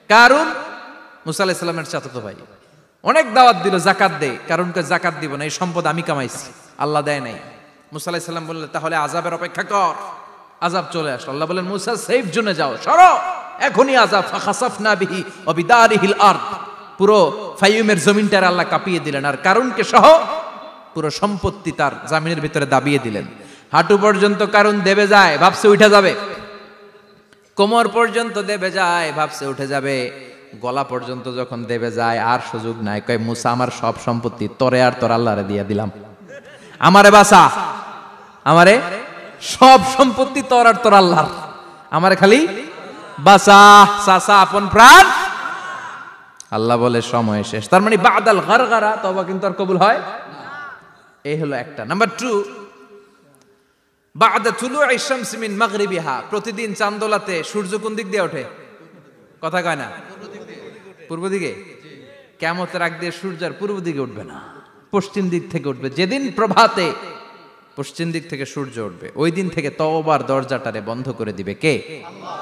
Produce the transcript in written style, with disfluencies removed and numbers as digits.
কারুন মুসা আলাইহিস সালামের চাচাতো ভাই, অনেক দাওয়াত দিল জাকাত দে, কারুনকে জাকাত দিব না, এই সম্পদ আমি কামাইছি, আল্লাহ দেয় নাই। মুসা আলাইহিস সালাম বললেন তাহলে আযাবের অপেক্ষা কর। আযাব চলে আসলো, আল্লাহ বলেন মুসা সেফ জোনে যাও, সরো এখনই আযাব। ফাখাসাফনা বিহি ওয়া বিদারিহিল আরদ, পুরো ফাইয়ুমের জমিনটার আল্লাহ কাঁপিয়ে দিলেন, আর কারুনকে সহ পুরো সম্পত্তি তার জামিনের ভিতরে দাবিয়ে দিলেন। হাঁটু পর্যন্ত কারুন দেবে যায়, ভাবছে উঠে যাবে, কোমর পর্যন্ত দেবে যায়, ভাবছে উঠে যাবে, গলা পর্যন্ত যখন দেবে যায় আর সুযোগ নাই। কয় মুসা আমার সব সম্পত্তি তোরে আর তোর আল্লাহরে দিয়ে দিলাম, আমারে বাঁচা, আমারে সব সম্পত্তি তোর আর তোর আল্লাহর, আমারে খালি বাঁচা, চাচা আপন প্রাণ। আল্লাহ বলে সময় শেষ। তার মানে বাদাল গারগারা তওবা কিন্তু আর কবুল হয়। এই হলো একটা। নাম্বার 2, বাদা তুলুই শামস মিন মাগরিবিহা, প্রতিদিন চাঁদোলাতে সূর্য কোন দিক দিয়ে ওঠে? কথা কয় না, পূর্ব দিকে। কিয়ামতের আগ দিয়ে সূর্য আর পূর্ব দিকে উঠবে না, পশ্চিম দিক থেকে উঠবে। যেদিন প্রভাতে পশ্চিম দিক থেকে সূর্য উঠবে, ওই দিন থেকে তওবার দরজাটারে বন্ধ করে দিবে কে? আল্লাহ।